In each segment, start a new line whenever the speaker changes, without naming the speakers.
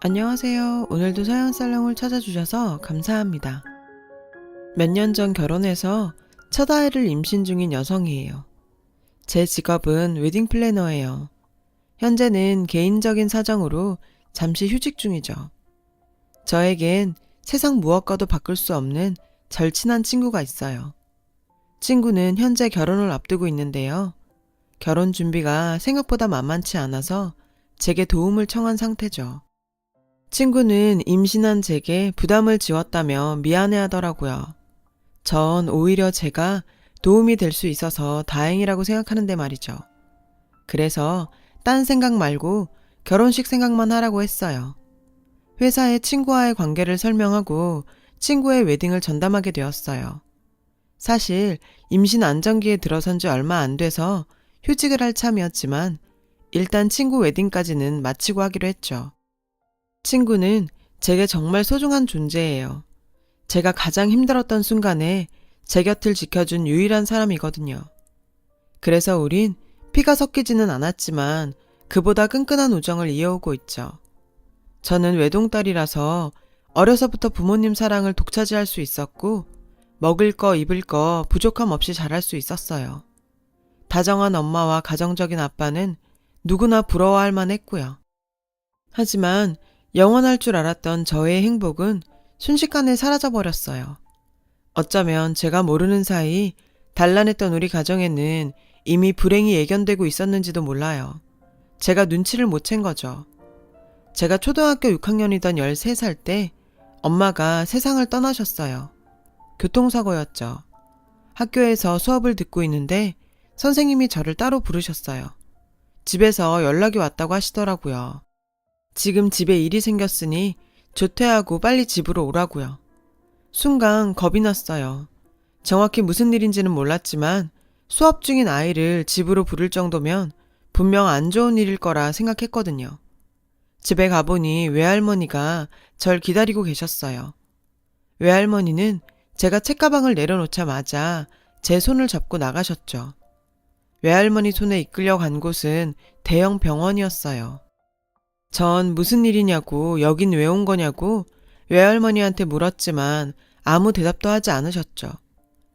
안녕하세요. 오늘도 서양살롱을 찾아주셔서 감사합니다. 몇 년 전 결혼해서 첫 아이를 임신 중인 여성이에요. 제 직업은 웨딩 플래너예요. 현재는 개인적인 사정으로 잠시 휴직 중이죠. 저에겐 세상 무엇과도 바꿀 수 없는 절친한 친구가 있어요. 친구는 현재 결혼을 앞두고 있는데요. 결혼 준비가 생각보다 만만치 않아서 제게 도움을 청한 상태죠. 친구는 임신한 제게 부담을 지웠다며 미안해하더라고요. 전 오히려 제가 도움이 될 수 있어서 다행이라고 생각하는데 말이죠. 그래서 딴 생각 말고 결혼식 생각만 하라고 했어요. 회사에 친구와의 관계를 설명하고 친구의 웨딩을 전담하게 되었어요. 사실 임신 안정기에 들어선 지 얼마 안 돼서 휴직을 할 참이었지만 일단 친구 웨딩까지는 마치고 하기로 했죠. 친구는 제게 정말 소중한 존재예요. 제가 가장 힘들었던 순간에 제 곁을 지켜준 유일한 사람이거든요. 그래서 우린 피가 섞이지는 않았지만 그보다 끈끈한 우정을 이어오고 있죠. 저는 외동딸이라서 어려서부터 부모님 사랑을 독차지할 수 있었고 먹을 거 입을 거 부족함 없이 자랄 수 있었어요. 다정한 엄마와 가정적인 아빠는 누구나 부러워할 만했고요. 하지만 영원할 줄 알았던 저의 행복은 순식간에 사라져버렸어요. 어쩌면 제가 모르는 사이 단란했던 우리 가정에는 이미 불행이 예견되고 있었는지도 몰라요. 제가 눈치를 못 챈 거죠. 제가 초등학교 6학년이던 13살 때 엄마가 세상을 떠나셨어요. 교통사고였죠. 학교에서 수업을 듣고 있는데 선생님이 저를 따로 부르셨어요. 집에서 연락이 왔다고 하시더라고요. 지금 집에 일이 생겼으니 조퇴하고 빨리 집으로 오라고요. 순간 겁이 났어요. 정확히 무슨 일인지는 몰랐지만 수업 중인 아이를 집으로 부를 정도면 분명 안 좋은 일일 거라 생각했거든요. 집에 가보니 외할머니가 절 기다리고 계셨어요. 외할머니는 제가 책가방을 내려놓자마자 제 손을 잡고 나가셨죠. 외할머니 손에 이끌려 간 곳은 대형 병원이었어요. 전 무슨 일이냐고 여긴 왜 온 거냐고 외할머니한테 물었지만 아무 대답도 하지 않으셨죠.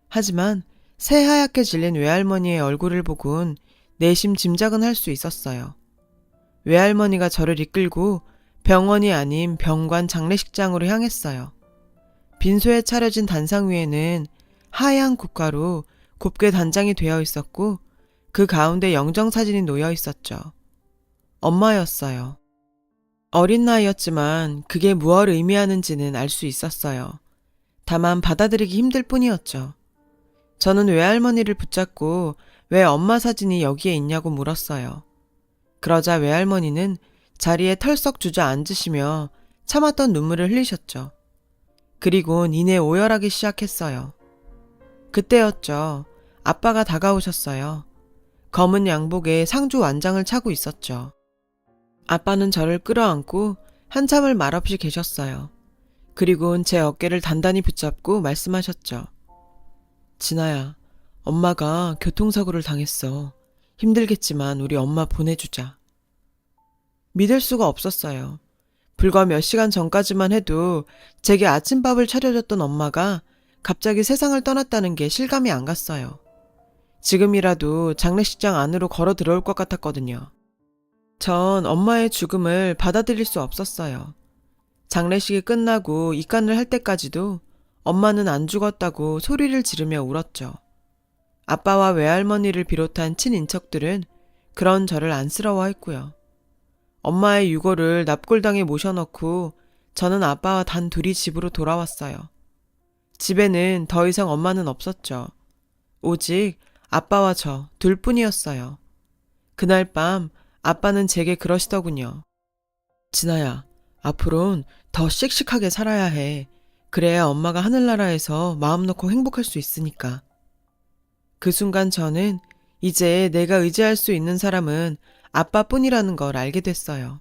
하지만 새하얗게 질린 외할머니의 얼굴을 보곤 내심 짐작은 할 수 있었어요. 외할머니가 저를 이끌고 병원이 아닌 병관 장례식장으로 향했어요. 빈소에 차려진 단상 위에는 하얀 국화로 곱게 단장이 되어 있었고 그 가운데 영정사진이 놓여 있었죠. 엄마였어요. 어린 나이였지만 그게 무엇을 의미하는지는 알 수 있었어요. 다만 받아들이기 힘들 뿐이었죠. 저는 외할머니를 붙잡고 왜 엄마 사진이 여기에 있냐고 물었어요. 그러자 외할머니는 자리에 털썩 주저앉으시며 참았던 눈물을 흘리셨죠. 그리곤 이내 오열하기 시작했어요. 그때였죠. 아빠가 다가오셨어요. 검은 양복에 상주 완장을 차고 있었죠. 아빠는 저를 끌어안고 한참을 말없이 계셨어요. 그리곤 제 어깨를 단단히 붙잡고 말씀하셨죠. 진아야, 엄마가 교통사고를 당했어. 힘들겠지만 우리 엄마 보내주자. 믿을 수가 없었어요. 불과 몇 시간 전까지만 해도 제게 아침밥을 차려줬던 엄마가 갑자기 세상을 떠났다는 게 실감이 안 갔어요. 지금이라도 장례식장 안으로 걸어 들어올 것 같았거든요. 전 엄마의 죽음을 받아들일 수 없었어요. 장례식이 끝나고 입간을 할 때까지도 엄마는 안 죽었다고 소리를 지르며 울었죠. 아빠와 외할머니를 비롯한 친인척들은 그런 저를 안쓰러워했고요. 엄마의 유골을 납골당에 모셔넣고 저는 아빠와 단 둘이 집으로 돌아왔어요. 집에는 더 이상 엄마는 없었죠. 오직 아빠와 저 둘뿐이었어요. 그날 밤 아빠는 제게 그러시더군요. 진아야, 앞으론 더 씩씩하게 살아야 해. 그래야 엄마가 하늘나라에서 마음 놓고 행복할 수 있으니까. 그 순간 저는 이제 내가 의지할 수 있는 사람은 아빠뿐이라는 걸 알게 됐어요.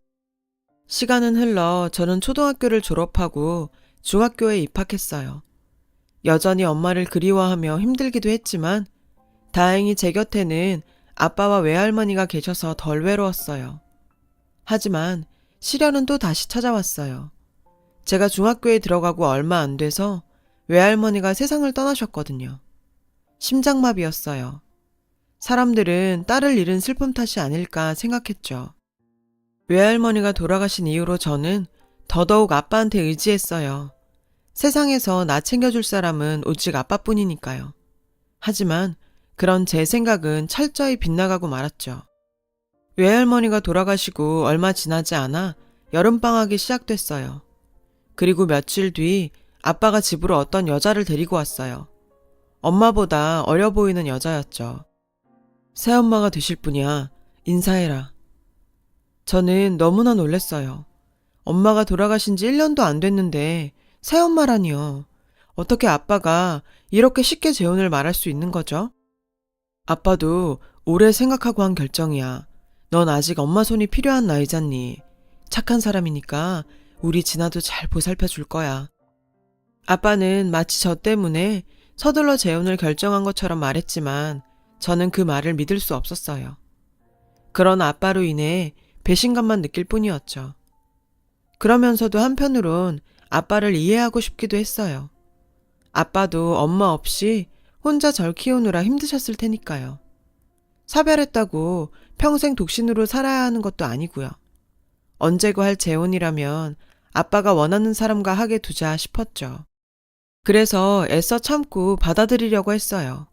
시간은 흘러 저는 초등학교를 졸업하고 중학교에 입학했어요. 여전히 엄마를 그리워하며 힘들기도 했지만 다행히 제 곁에는 아빠와 외할머니가 계셔서 덜 외로웠어요. 하지만 시련은 또 다시 찾아왔어요. 제가 중학교에 들어가고 얼마 안 돼서 외할머니가 세상을 떠나셨거든요. 심장마비였어요. 사람들은 딸을 잃은 슬픔 탓이 아닐까 생각했죠. 외할머니가 돌아가신 이후로 저는 더더욱 아빠한테 의지했어요. 세상에서 나 챙겨줄 사람은 오직 아빠뿐이니까요. 하지만 그런 제 생각은 철저히 빗나가고 말았죠. 외할머니가 돌아가시고 얼마 지나지 않아 여름방학이 시작됐어요. 그리고 며칠 뒤 아빠가 집으로 어떤 여자를 데리고 왔어요. 엄마보다 어려 보이는 여자였죠. 새엄마가 되실 분이야. 인사해라. 저는 너무나 놀랐어요. 엄마가 돌아가신 지 1년도 안 됐는데 새엄마라니요. 어떻게 아빠가 이렇게 쉽게 재혼을 말할 수 있는 거죠? 아빠도 오래 생각하고 한 결정이야. 넌 아직 엄마 손이 필요한 나이잖니. 착한 사람이니까 우리 진아도 잘 보살펴 줄 거야. 아빠는 마치 저 때문에 서둘러 재혼을 결정한 것처럼 말했지만 저는 그 말을 믿을 수 없었어요. 그런 아빠로 인해 배신감만 느낄 뿐이었죠. 그러면서도 한편으론 아빠를 이해하고 싶기도 했어요. 아빠도 엄마 없이 혼자 절 키우느라 힘드셨을 테니까요. 사별했다고 평생 독신으로 살아야 하는 것도 아니고요. 언제고 할 재혼이라면 아빠가 원하는 사람과 하게 두자 싶었죠. 그래서 애써 참고 받아들이려고 했어요.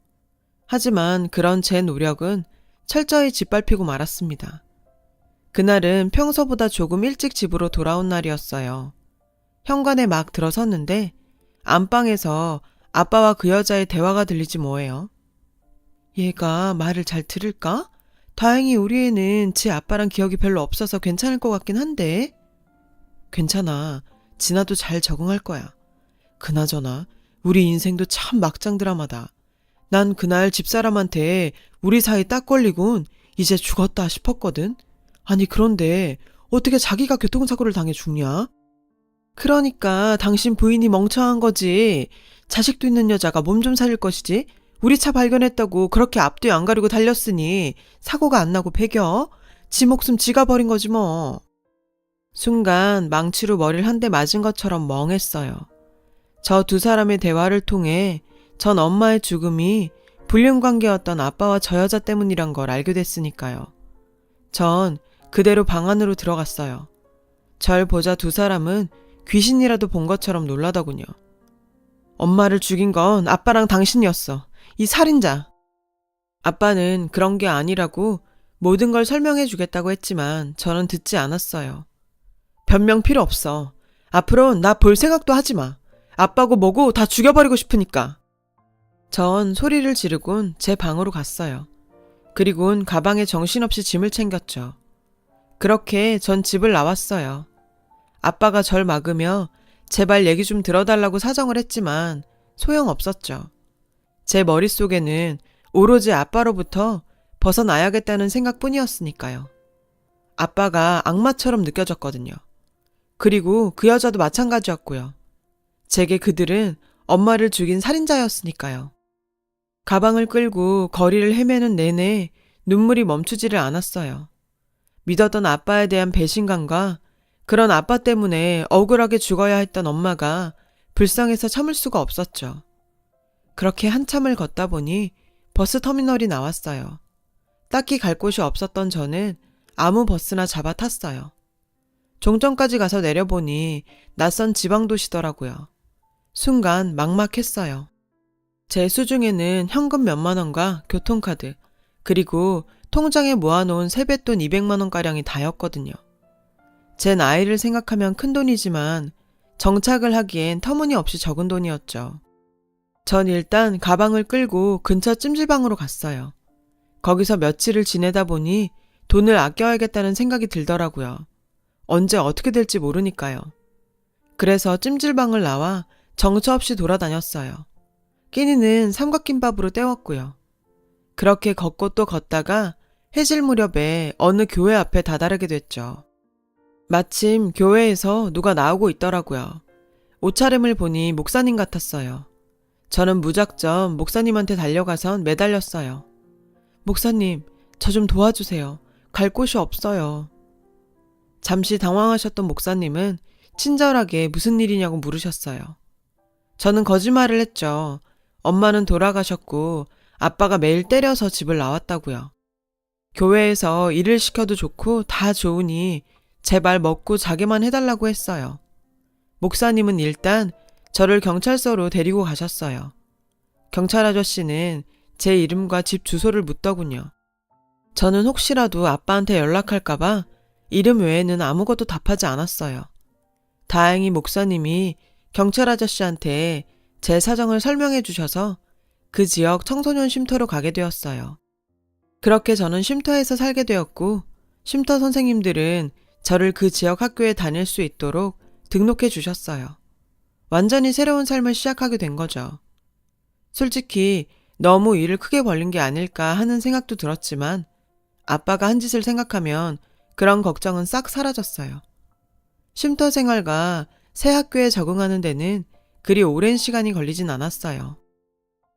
하지만 그런 제 노력은 철저히 짓밟히고 말았습니다. 그날은 평소보다 조금 일찍 집으로 돌아온 날이었어요. 현관에 막 들어섰는데 안방에서 아빠와 그 여자의 대화가 들리지 뭐예요. 얘가 말을 잘 들을까? 다행히 우리 애는 지 아빠랑 기억이 별로 없어서 괜찮을 것 같긴 한데. 괜찮아. 진아도 잘 적응할 거야. 그나저나 우리 인생도 참 막장 드라마다. 난 그날 집사람한테 우리 사이 딱 걸리곤 이제 죽었다 싶었거든. 아니 그런데 어떻게 자기가 교통사고를 당해 죽냐? 그러니까 당신 부인이 멍청한 거지. 자식도 있는 여자가 몸 좀 살릴 것이지. 우리 차 발견했다고 그렇게 앞뒤 안 가리고 달렸으니 사고가 안 나고 배겨? 지 목숨 지가 버린 거지 뭐. 순간 망치로 머리를 한 대 맞은 것처럼 멍했어요. 저 두 사람의 대화를 통해 전 엄마의 죽음이 불륜관계였던 아빠와 저 여자 때문이란 걸 알게 됐으니까요. 전 그대로 방 안으로 들어갔어요. 절 보자 두 사람은 귀신이라도 본 것처럼 놀라더군요. 엄마를 죽인 건 아빠랑 당신이었어. 이 살인자. 아빠는 그런 게 아니라고 모든 걸 설명해 주겠다고 했지만 저는 듣지 않았어요. 변명 필요 없어. 앞으로는 나 볼 생각도 하지 마. 아빠고 뭐고 다 죽여버리고 싶으니까. 전 소리를 지르곤 제 방으로 갔어요. 그리곤 가방에 정신없이 짐을 챙겼죠. 그렇게 전 집을 나왔어요. 아빠가 절 막으며 제발 얘기 좀 들어달라고 사정을 했지만 소용없었죠. 제 머릿속에는 오로지 아빠로부터 벗어나야겠다는 생각뿐이었으니까요. 아빠가 악마처럼 느껴졌거든요. 그리고 그 여자도 마찬가지였고요. 제게 그들은 엄마를 죽인 살인자였으니까요. 가방을 끌고 거리를 헤매는 내내 눈물이 멈추지를 않았어요. 믿었던 아빠에 대한 배신감과 그런 아빠 때문에 억울하게 죽어야 했던 엄마가 불쌍해서 참을 수가 없었죠. 그렇게 한참을 걷다 보니 버스 터미널이 나왔어요. 딱히 갈 곳이 없었던 저는 아무 버스나 잡아 탔어요. 종점까지 가서 내려보니 낯선 지방도시더라고요. 순간 막막했어요. 제 수중에는 현금 몇만 원과 교통카드, 그리고 통장에 모아놓은 세뱃돈 200만 원가량이 다였거든요. 제 나이를 생각하면 큰 돈이지만 정착을 하기엔 터무니없이 적은 돈이었죠. 전 일단 가방을 끌고 근처 찜질방으로 갔어요. 거기서 며칠을 지내다 보니 돈을 아껴야겠다는 생각이 들더라고요. 언제 어떻게 될지 모르니까요. 그래서 찜질방을 나와 정처 없이 돌아다녔어요. 끼니는 삼각김밥으로 때웠고요. 그렇게 걷고 또 걷다가 해질 무렵에 어느 교회 앞에 다다르게 됐죠. 마침 교회에서 누가 나오고 있더라고요. 옷차림을 보니 목사님 같았어요. 저는 무작정 목사님한테 달려가선 매달렸어요. 목사님, 저 좀 도와주세요. 갈 곳이 없어요. 잠시 당황하셨던 목사님은 친절하게 무슨 일이냐고 물으셨어요. 저는 거짓말을 했죠. 엄마는 돌아가셨고 아빠가 매일 때려서 집을 나왔다고요. 교회에서 일을 시켜도 좋고 다 좋으니 제발 먹고 자게만 해달라고 했어요. 목사님은 일단 저를 경찰서로 데리고 가셨어요. 경찰 아저씨는 제 이름과 집 주소를 묻더군요. 저는 혹시라도 아빠한테 연락할까봐 이름 외에는 아무것도 답하지 않았어요. 다행히 목사님이 경찰 아저씨한테 제 사정을 설명해 주셔서 그 지역 청소년 쉼터로 가게 되었어요. 그렇게 저는 쉼터에서 살게 되었고 쉼터 선생님들은 저를 그 지역 학교에 다닐 수 있도록 등록해 주셨어요. 완전히 새로운 삶을 시작하게 된 거죠. 솔직히 너무 일을 크게 벌린 게 아닐까 하는 생각도 들었지만 아빠가 한 짓을 생각하면 그런 걱정은 싹 사라졌어요. 쉼터 생활과 새 학교에 적응하는 데는 그리 오랜 시간이 걸리진 않았어요.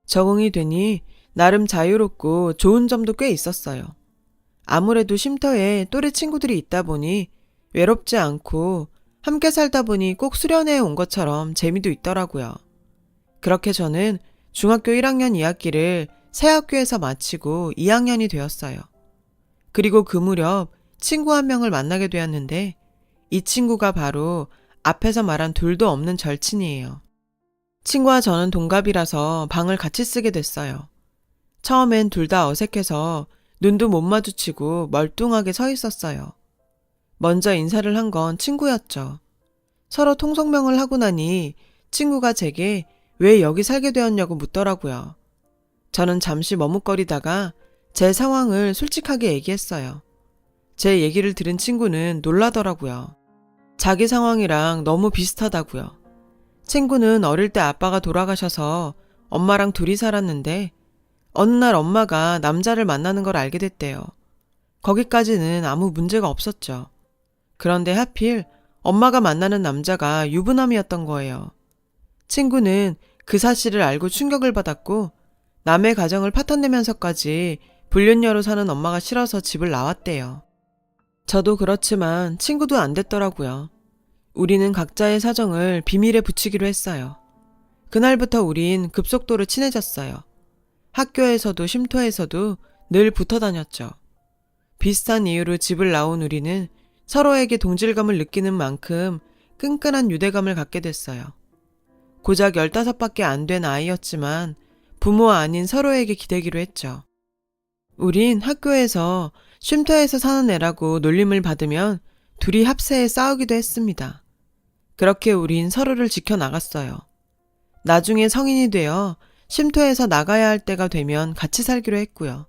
적응이 되니 나름 자유롭고 좋은 점도 꽤 있었어요. 아무래도 쉼터에 또래 친구들이 있다 보니 외롭지 않고 함께 살다 보니 꼭 수련회에 온 것처럼 재미도 있더라고요. 그렇게 저는 중학교 1학년 2학기를 새 학교에서 마치고 2학년이 되었어요. 그리고 그 무렵 친구 한 명을 만나게 되었는데 이 친구가 바로 앞에서 말한 둘도 없는 절친이에요. 친구와 저는 동갑이라서 방을 같이 쓰게 됐어요. 처음엔 둘 다 어색해서 눈도 못 마주치고 멀뚱하게 서 있었어요. 먼저 인사를 한 건 친구였죠. 서로 통성명을 하고 나니 친구가 제게 왜 여기 살게 되었냐고 묻더라고요. 저는 잠시 머뭇거리다가 제 상황을 솔직하게 얘기했어요. 제 얘기를 들은 친구는 놀라더라고요. 자기 상황이랑 너무 비슷하다고요. 친구는 어릴 때 아빠가 돌아가셔서 엄마랑 둘이 살았는데 어느 날 엄마가 남자를 만나는 걸 알게 됐대요. 거기까지는 아무 문제가 없었죠. 그런데 하필 엄마가 만나는 남자가 유부남이었던 거예요. 친구는 그 사실을 알고 충격을 받았고 남의 가정을 파탄내면서까지 불륜녀로 사는 엄마가 싫어서 집을 나왔대요. 저도 그렇지만 친구도 안 됐더라고요. 우리는 각자의 사정을 비밀에 붙이기로 했어요. 그날부터 우린 급속도로 친해졌어요. 학교에서도 쉼터에서도 늘 붙어 다녔죠. 비슷한 이유로 집을 나온 우리는 서로에게 동질감을 느끼는 만큼 끈끈한 유대감을 갖게 됐어요. 고작 15밖에 안 된 아이였지만 부모 아닌 서로에게 기대기로 했죠. 우린 학교에서 쉼터에서 사는 애라고 놀림을 받으면 둘이 합세해 싸우기도 했습니다. 그렇게 우린 서로를 지켜나갔어요. 나중에 성인이 되어 쉼터에서 나가야 할 때가 되면 같이 살기로 했고요.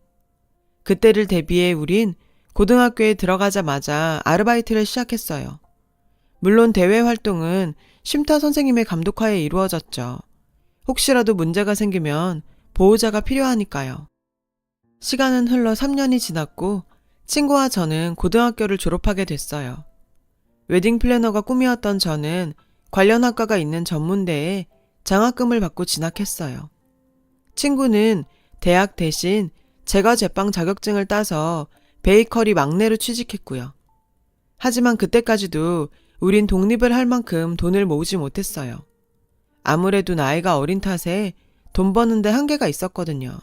그때를 대비해 우린 고등학교에 들어가자마자 아르바이트를 시작했어요. 물론 대외 활동은 쉼터 선생님의 감독하에 이루어졌죠. 혹시라도 문제가 생기면 보호자가 필요하니까요. 시간은 흘러 3년이 지났고 친구와 저는 고등학교를 졸업하게 됐어요. 웨딩 플래너가 꿈이었던 저는 관련 학과가 있는 전문대에 장학금을 받고 진학했어요. 친구는 대학 대신 제과 제빵 자격증을 따서 베이커리 막내로 취직했고요. 하지만 그때까지도 우린 독립을 할 만큼 돈을 모으지 못했어요. 아무래도 나이가 어린 탓에 돈 버는데 한계가 있었거든요.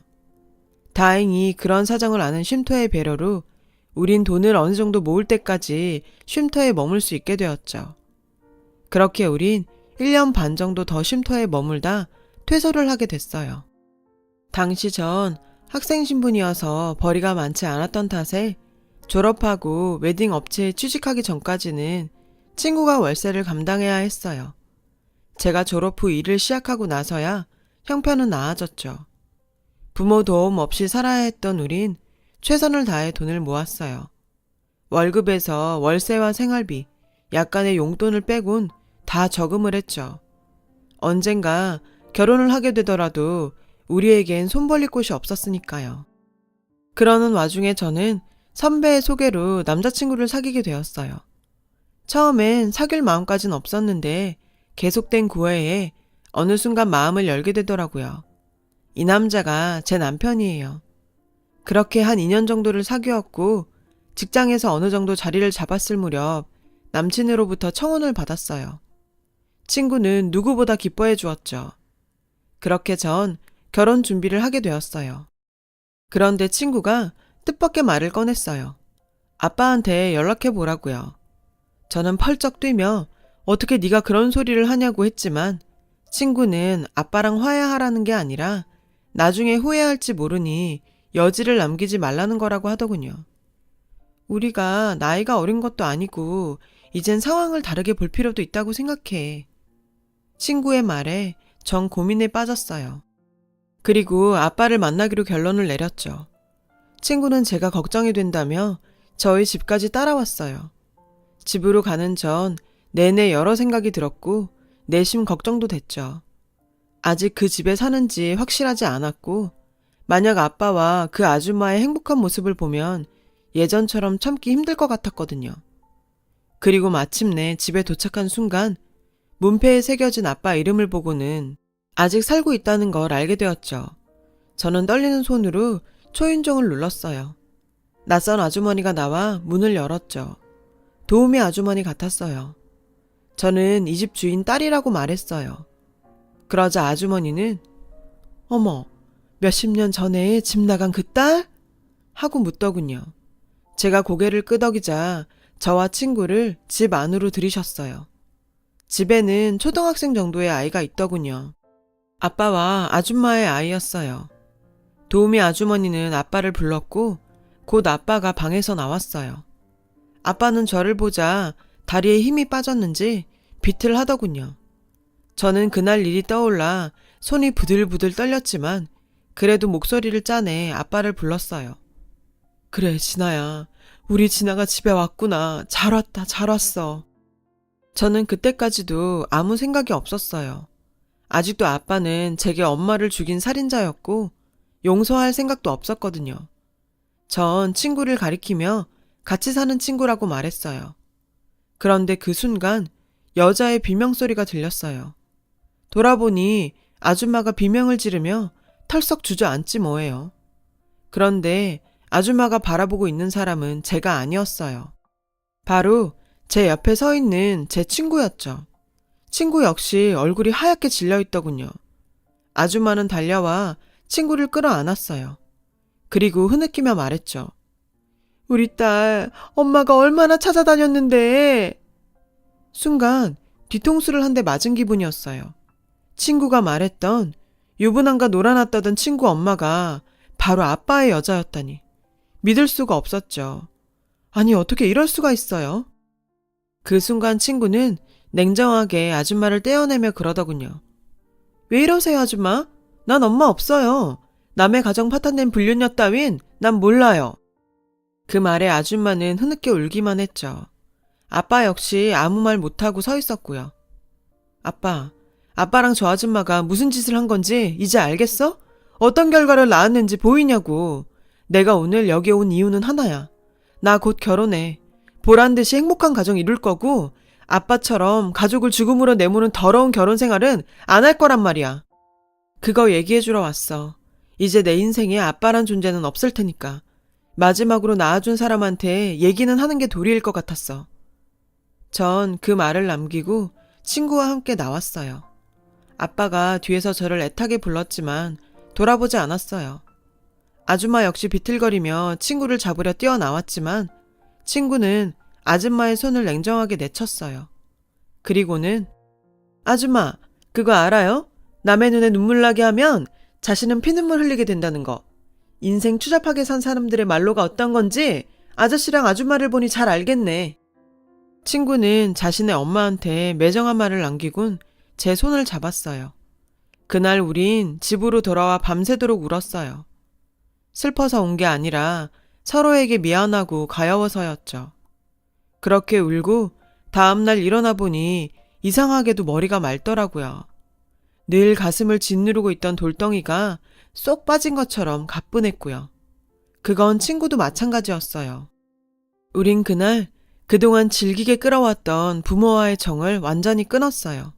다행히 그런 사정을 아는 쉼터의 배려로 우린 돈을 어느 정도 모을 때까지 쉼터에 머물 수 있게 되었죠. 그렇게 우린 1년 반 정도 더 쉼터에 머물다 퇴소를 하게 됐어요. 당시 전 학생 신분이어서 벌이가 많지 않았던 탓에 졸업하고 웨딩 업체에 취직하기 전까지는 친구가 월세를 감당해야 했어요. 제가 졸업 후 일을 시작하고 나서야 형편은 나아졌죠. 부모 도움 없이 살아야 했던 우린 최선을 다해 돈을 모았어요. 월급에서 월세와 생활비, 약간의 용돈을 빼곤 다 저금을 했죠. 언젠가 결혼을 하게 되더라도 우리에겐 손 벌릴 곳이 없었으니까요. 그러는 와중에 저는 선배의 소개로 남자친구를 사귀게 되었어요. 처음엔 사귈 마음까진 없었는데 계속된 구애에 어느 순간 마음을 열게 되더라고요. 이 남자가 제 남편이에요. 그렇게 한 2년 정도를 사귀었고 직장에서 어느 정도 자리를 잡았을 무렵 남친으로부터 청혼을 받았어요. 친구는 누구보다 기뻐해 주었죠. 그렇게 전 결혼 준비를 하게 되었어요. 그런데 친구가 뜻밖의 말을 꺼냈어요. 아빠한테 연락해 보라고요. 저는 펄쩍 뛰며 어떻게 네가 그런 소리를 하냐고 했지만 친구는 아빠랑 화해하라는 게 아니라 나중에 후회할지 모르니 여지를 남기지 말라는 거라고 하더군요. 우리가 나이가 어린 것도 아니고 이젠 상황을 다르게 볼 필요도 있다고 생각해. 친구의 말에 전 고민에 빠졌어요. 그리고 아빠를 만나기로 결론을 내렸죠. 친구는 제가 걱정이 된다며 저희 집까지 따라왔어요. 집으로 가는 전 내내 여러 생각이 들었고 내심 걱정도 됐죠. 아직 그 집에 사는지 확실하지 않았고 만약 아빠와 그 아줌마의 행복한 모습을 보면 예전처럼 참기 힘들 것 같았거든요. 그리고 마침내 집에 도착한 순간 문패에 새겨진 아빠 이름을 보고는 아직 살고 있다는 걸 알게 되었죠. 저는 떨리는 손으로 초인종을 눌렀어요. 낯선 아주머니가 나와 문을 열었죠. 도우미 아주머니 같았어요. 저는 이 집 주인 딸이라고 말했어요. 그러자 아주머니는 어머, 몇십 년 전에 집 나간 그 딸? 하고 묻더군요. 제가 고개를 끄덕이자 저와 친구를 집 안으로 들이셨어요. 집에는 초등학생 정도의 아이가 있더군요. 아빠와 아줌마의 아이였어요. 도우미 아주머니는 아빠를 불렀고 곧 아빠가 방에서 나왔어요. 아빠는 저를 보자 다리에 힘이 빠졌는지 비틀하더군요. 저는 그날 일이 떠올라 손이 부들부들 떨렸지만 그래도 목소리를 짜내 아빠를 불렀어요. 그래, 진아야. 우리 진아가 집에 왔구나. 잘 왔다, 잘 왔어. 저는 그때까지도 아무 생각이 없었어요. 아직도 아빠는 제게 엄마를 죽인 살인자였고 용서할 생각도 없었거든요. 전 친구를 가리키며 같이 사는 친구라고 말했어요. 그런데 그 순간 여자의 비명소리가 들렸어요. 돌아보니 아줌마가 비명을 지르며 털썩 주저앉지 뭐예요. 그런데 아줌마가 바라보고 있는 사람은 제가 아니었어요. 바로 제 옆에 서 있는 제 친구였죠. 친구 역시 얼굴이 하얗게 질려 있더군요. 아줌마는 달려와 친구를 끌어안았어요. 그리고 흐느끼며 말했죠. 우리 딸, 엄마가 얼마나 찾아다녔는데. 순간 뒤통수를 한 대 맞은 기분이었어요. 친구가 말했던 유부남과 놀아났다던 친구 엄마가 바로 아빠의 여자였다니. 믿을 수가 없었죠. 아니, 어떻게 이럴 수가 있어요? 그 순간 친구는 냉정하게 아줌마를 떼어내며 그러더군요. 왜 이러세요, 아줌마? 난 엄마 없어요. 남의 가정 파탄낸 불륜녀 따윈 난 몰라요. 그 말에 아줌마는 흐느껴 울기만 했죠. 아빠 역시 아무 말 못하고 서 있었고요. 아빠랑 저 아줌마가 무슨 짓을 한 건지 이제 알겠어? 어떤 결과를 낳았는지 보이냐고. 내가 오늘 여기 온 이유는 하나야. 나 곧 결혼해. 보란듯이 행복한 가정 이룰 거고 아빠처럼 가족을 죽음으로 내모는 더러운 결혼 생활은 안 할 거란 말이야. 그거 얘기해주러 왔어. 이제 내 인생에 아빠란 존재는 없을 테니까. 마지막으로 낳아준 사람한테 얘기는 하는 게 도리일 것 같았어. 전 그 말을 남기고 친구와 함께 나왔어요. 아빠가 뒤에서 저를 애타게 불렀지만 돌아보지 않았어요. 아줌마 역시 비틀거리며 친구를 잡으려 뛰어나왔지만 친구는 아줌마의 손을 냉정하게 내쳤어요. 그리고는 아줌마, 그거 알아요? 남의 눈에 눈물 나게 하면 자신은 피눈물 흘리게 된다는 거. 인생 추잡하게 산 사람들의 말로가 어떤 건지 아저씨랑 아줌마를 보니 잘 알겠네. 친구는 자신의 엄마한테 매정한 말을 남기곤 제 손을 잡았어요. 그날 우린 집으로 돌아와 밤새도록 울었어요. 슬퍼서 온 게 아니라 서로에게 미안하고 가여워서였죠. 그렇게 울고 다음날 일어나 보니 이상하게도 머리가 맑더라고요. 늘 가슴을 짓누르고 있던 돌덩이가 쏙 빠진 것처럼 가뿐했고요. 그건 친구도 마찬가지였어요. 우린 그날 그동안 질기게 끌어왔던 부모와의 정을 완전히 끊었어요.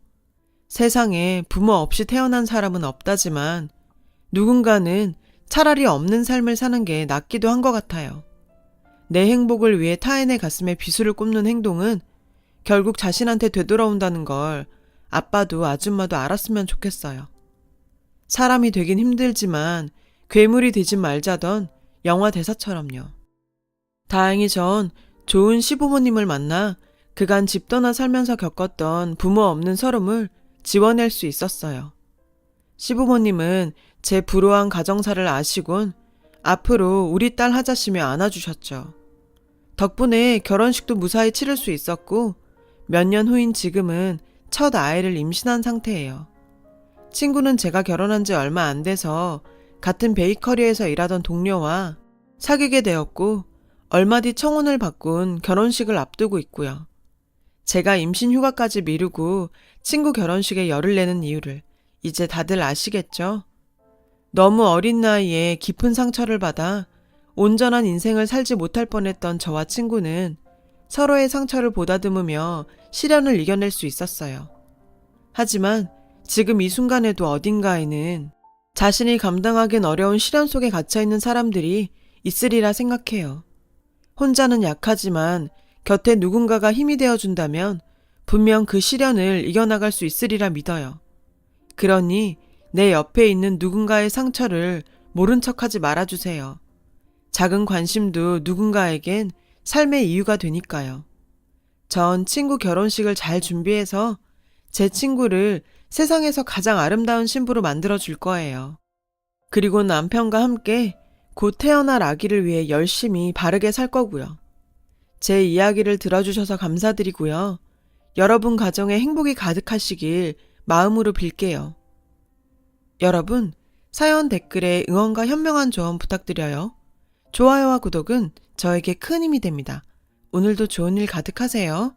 세상에 부모 없이 태어난 사람은 없다지만 누군가는 차라리 없는 삶을 사는 게 낫기도 한 것 같아요. 내 행복을 위해 타인의 가슴에 비수를 꼽는 행동은 결국 자신한테 되돌아온다는 걸 아빠도 아줌마도 알았으면 좋겠어요. 사람이 되긴 힘들지만 괴물이 되진 말자던 영화 대사처럼요. 다행히 전 좋은 시부모님을 만나 그간 집 떠나 살면서 겪었던 부모 없는 서름을 지워낼 수 있었어요. 시부모님은 제 불우한 가정사를 아시곤 앞으로 우리 딸 하자시며 안아주셨죠. 덕분에 결혼식도 무사히 치를 수 있었고 몇 년 후인 지금은 첫 아이를 임신한 상태예요. 친구는 제가 결혼한 지 얼마 안 돼서 같은 베이커리에서 일하던 동료와 사귀게 되었고 얼마 뒤 청혼을 바꾼 결혼식을 앞두고 있고요. 제가 임신 휴가까지 미루고 친구 결혼식에 열을 내는 이유를 이제 다들 아시겠죠? 너무 어린 나이에 깊은 상처를 받아 온전한 인생을 살지 못할 뻔했던 저와 친구는 서로의 상처를 보다듬으며 시련을 이겨낼 수 있었어요. 하지만 지금 이 순간에도 어딘가에는 자신이 감당하긴 어려운 시련 속에 갇혀있는 사람들이 있으리라 생각해요. 혼자는 약하지만 곁에 누군가가 힘이 되어준다면 분명 그 시련을 이겨나갈 수 있으리라 믿어요. 그러니 내 옆에 있는 누군가의 상처를 모른 척하지 말아주세요. 작은 관심도 누군가에겐 삶의 이유가 되니까요. 전 친구 결혼식을 잘 준비해서 제 친구를 세상에서 가장 아름다운 신부로 만들어줄 거예요. 그리고 남편과 함께 곧 태어날 아기를 위해 열심히 바르게 살 거고요. 제 이야기를 들어주셔서 감사드리고요. 여러분 가정에 행복이 가득하시길 마음으로 빌게요. 여러분, 사연 댓글에 응원과 현명한 조언 부탁드려요. 좋아요와 구독은 저에게 큰 힘이 됩니다. 오늘도 좋은 일 가득하세요.